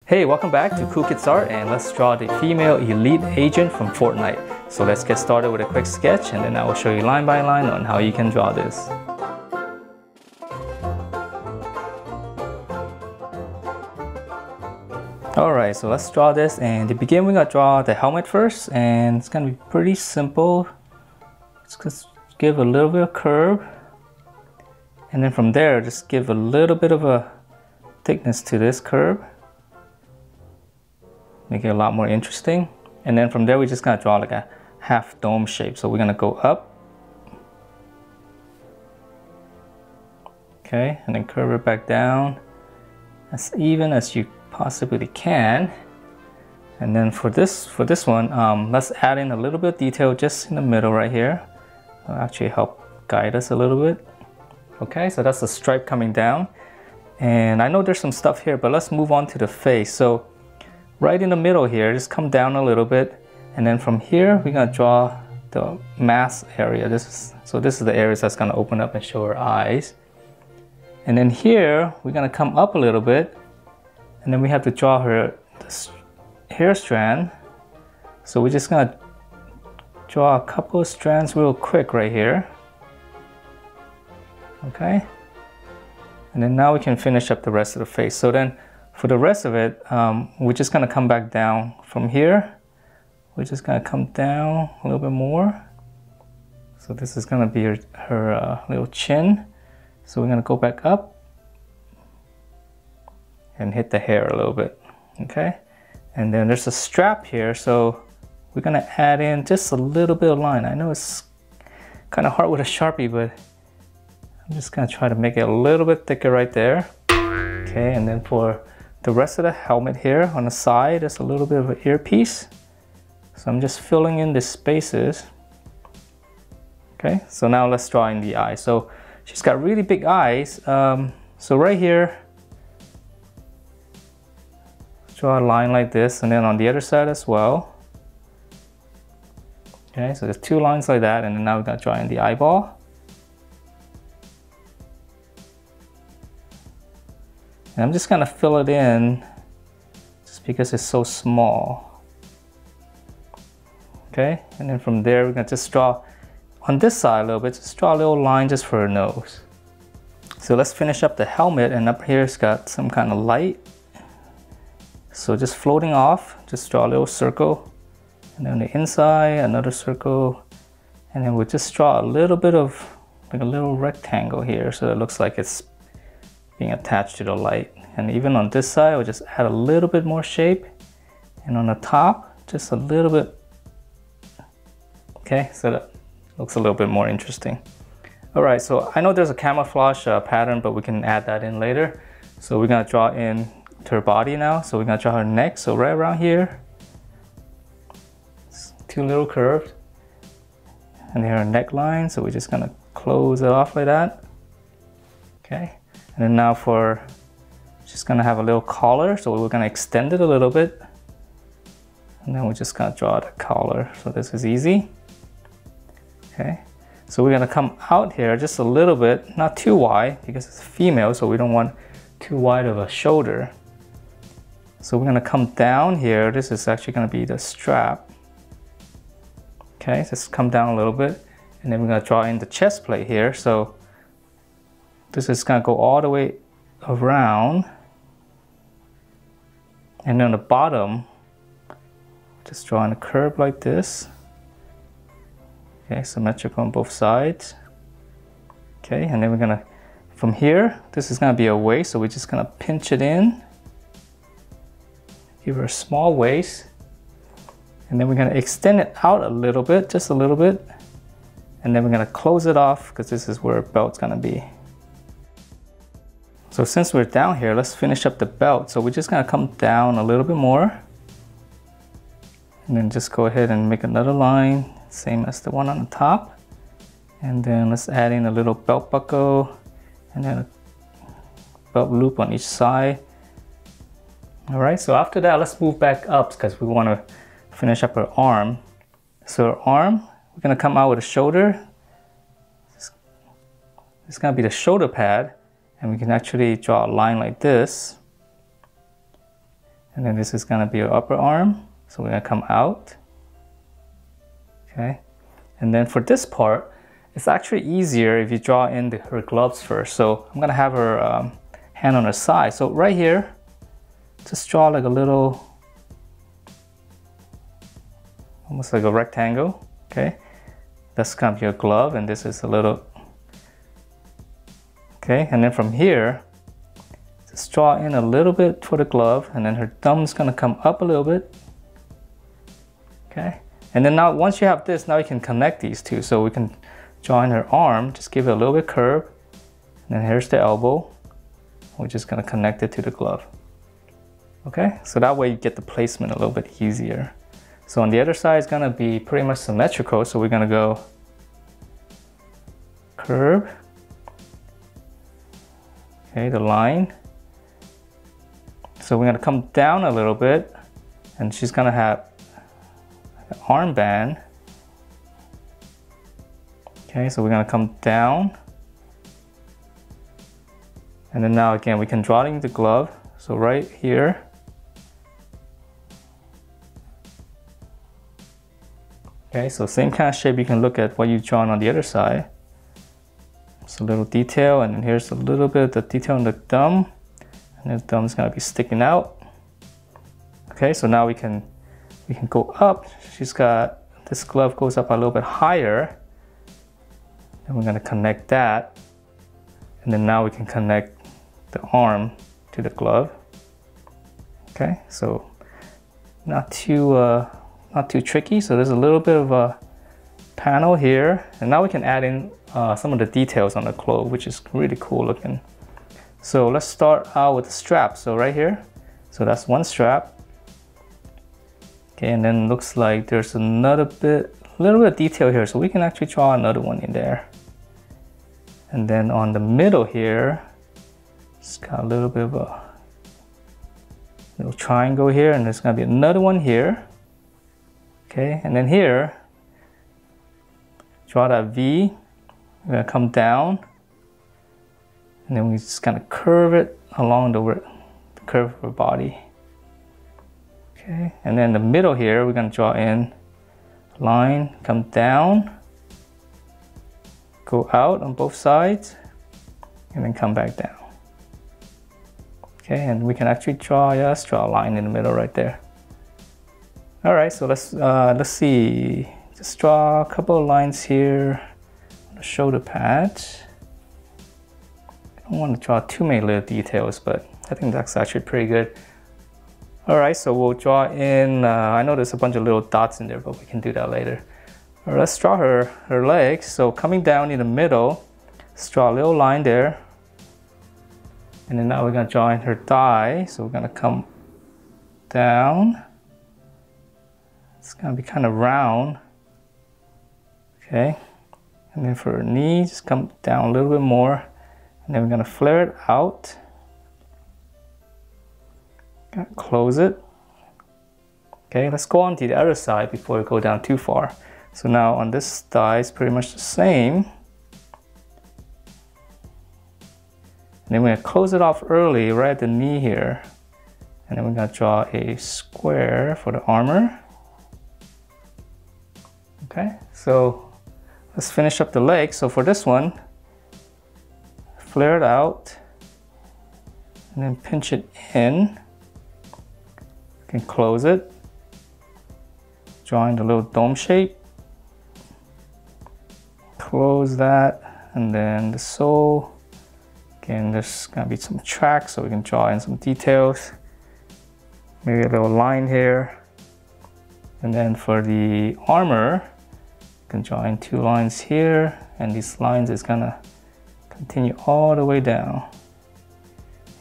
Hey, welcome back to Cool Kids Art, and let's draw the female elite agent from Fortnite. So let's get started with a quick sketch, and then I will show you line by line on how you can draw this. Alright, so let's draw this, and to begin we're gonna draw the helmet first, and it's gonna be pretty simple. Just give a little bit of curve, and then from there just give a little bit of a thickness to this curve. Make it a lot more interesting. And then from there we're just gonna draw like a half dome shape. So we're gonna go up. Okay, and then curve it back down as even as you possibly can. And then for this one, let's add in a little bit of detail just in the middle right here. It'll actually help guide us a little bit. Okay, so that's the stripe coming down. And I know there's some stuff here, but let's move on to the face. So right in the middle here, just come down a little bit, and then from here we're gonna draw the mask area. This is the areas that's gonna open up and show her eyes. And then here we're gonna come up a little bit, and then we have to draw her this hair strand. So we're just gonna draw a couple of strands real quick right here. Okay, and then now we can finish up the rest of the face. So then for the rest of it, we're just gonna come back down from here. We're just gonna come down a little bit more. So this is gonna be her little chin. So we're gonna go back up and hit the hair a little bit, okay? And then there's a strap here, so we're gonna add in just a little bit of line. I know it's kind of hard with a Sharpie, but I'm just gonna try to make it a little bit thicker right there. Okay, and then for the rest of the helmet here on the side, there's a little bit of an earpiece. So I'm just filling in the spaces. Okay, so now let's draw in the eye. So she's got really big eyes. So right here, draw a line like this, and then on the other side as well. Okay, so there's two lines like that, and then now we're gonna draw in the eyeball. And I'm just gonna fill it in just because it's so small. Okay, and then from there we're gonna just draw on this side a little bit, just draw a little line just for her nose. So let's finish up the helmet, and up here it's got some kind of light. So just floating off, just draw a little circle, and then on the inside another circle, and then we'll just draw a little bit of like a little rectangle here so it looks like it's being attached to the light. And even on this side, we'll just add a little bit more shape, and on the top just a little bit. Okay, so that looks a little bit more interesting. All right, so I know there's a camouflage pattern, but we can add that in later. So we're gonna draw in to her body now. So we're gonna draw her neck. So right around here, it's two little curves, and then her neckline. So we're just gonna close it off like that. Okay. And then now for, just gonna have a little collar, so we're gonna extend it a little bit. And then we're just gonna draw the collar. So this is easy. Okay, so we're gonna come out here just a little bit, not too wide because it's female, so we don't want too wide of a shoulder. So we're gonna come down here. This is actually gonna be the strap. Okay, just come down a little bit, and then we're gonna draw in the chest plate here. So this is gonna go all the way around, and then on the bottom, just drawing a curve like this. Okay, symmetrical on both sides. Okay, and then we're gonna, from here, this is gonna be a waist, so we're just gonna pinch it in, give her a small waist, and then we're gonna extend it out a little bit, just a little bit, and then we're gonna close it off because this is where her belt's gonna be. So since we're down here, let's finish up the belt. So we're just gonna come down a little bit more, and then just go ahead and make another line, same as the one on the top. And then let's add in a little belt buckle, and then a belt loop on each side. All right, so after that, let's move back up because we wanna finish up her arm. So her arm, we're gonna come out with a shoulder. It's gonna be the shoulder pad, and we can actually draw a line like this. And then this is gonna be your upper arm. So we're gonna come out. Okay. And then for this part, it's actually easier if you draw in her gloves first. So I'm gonna have her hand on her side. So right here, just draw like a little, almost like a rectangle. Okay. That's gonna be your glove, and this is a little, okay. And then from here, just draw in a little bit for the glove, and then her thumb's gonna come up a little bit. Okay. And then now, once you have this, now you can connect these two. So we can draw in her arm, just give it a little bit curve. And then here's the elbow. We're just gonna connect it to the glove. Okay, so that way you get the placement a little bit easier. So on the other side, it's gonna be pretty much symmetrical. So we're gonna go curve. Okay, the line. So we're gonna come down a little bit, and she's gonna have an armband. Okay, so we're gonna come down. And then now again, we can draw in the glove. So right here. Okay, so same kind of shape, you can look at what you've drawn on the other side. It's a little detail, and then here's a little bit of the detail on the thumb. And the thumb's gonna be sticking out. Okay, so now we can go up. She's got, this glove goes up a little bit higher. And we're gonna connect that. And then now we can connect the arm to the glove. Okay, so not too tricky. So there's a little bit of a panel here, and now we can add in some of the details on the clothes, which is really cool looking. So let's start out with the strap. So right here, so that's one strap. Okay, and then looks like there's a little bit of detail here, so we can actually draw another one in there. And then on the middle here, it's got a little bit of a little triangle here, and there's gonna be another one here. Okay, and then here, draw that V. We're gonna come down, and then we just kind of curve it along the curve of her body. Okay, and then the middle here, we're gonna draw in a line, come down, go out on both sides, and then come back down. Okay, and we can actually draw, yeah, let's draw a line in the middle right there. All right, so let's see. Just draw a couple of lines here on the shoulder pads. I don't want to draw too many little details, but I think that's actually pretty good. All right, so we'll draw in, I know there's a bunch of little dots in there, but we can do that later. All right, let's draw her legs. So coming down in the middle, let's draw a little line there. And then now we're gonna draw in her thigh. So we're gonna come down. It's gonna be kind of round. Okay, and then for her knee, just come down a little bit more. And then we're gonna flare it out. Gonna close it. Okay, let's go on to the other side before we go down too far. So now on this thigh, it's pretty much the same. And then we're gonna close it off early, right at the knee here. And then we're gonna draw a square for the armor. Okay, so let's finish up the leg. So for this one, flare it out and then pinch it in. You can close it, drawing the little dome shape. Close that, and then the sole. Again, there's gonna be some tracks, so we can draw in some details. Maybe a little line here. And then for the armor, you can draw in two lines here, and these lines is gonna continue all the way down.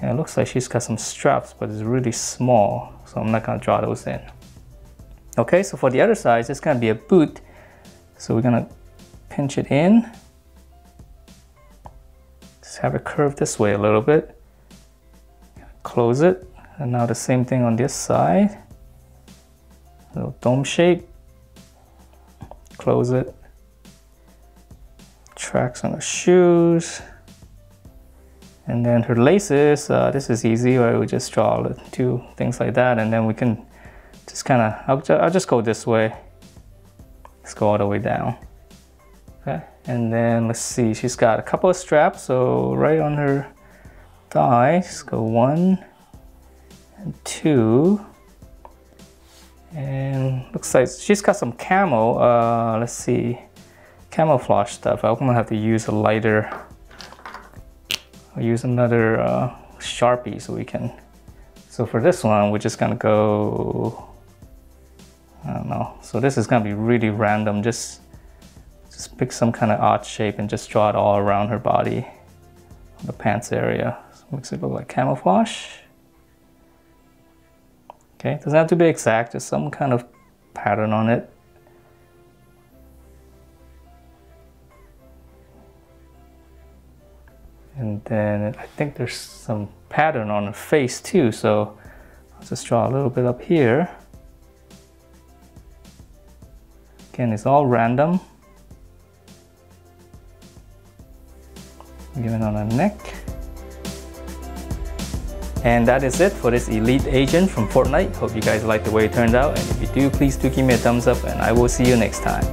And it looks like she's got some straps, but it's really small, so I'm not gonna draw those in. Okay, so for the other side, it's gonna be a boot. So we're gonna pinch it in. Just have it curve this way a little bit. Close it, and now the same thing on this side. Little dome shape. Close it. Tracks on the shoes. And then her laces, this is easy, right? We just draw two things like that, and then we can just kind of, I'll just go this way. Let's go all the way down. Okay, and then let's see, she's got a couple of straps, so right on her thigh, let's go 1 and 2. And looks like she's got some camo, let's see, camouflage stuff. I'm gonna have to use a lighter. I'll use another Sharpie so we can. So for this one, we're just gonna go, I don't know. So this is gonna be really random. Just pick some kind of odd shape and just draw it all around her body, the pants area. So it makes it look like camouflage. Okay, doesn't have to be exact, just some kind of pattern on it. And then I think there's some pattern on her face too, so I'll just draw a little bit up here. Again, it's all random. Give it on her neck. And that is it for this elite agent from Fortnite. Hope you guys liked the way it turned out, and if you do, please do give me a thumbs up, and I will see you next time.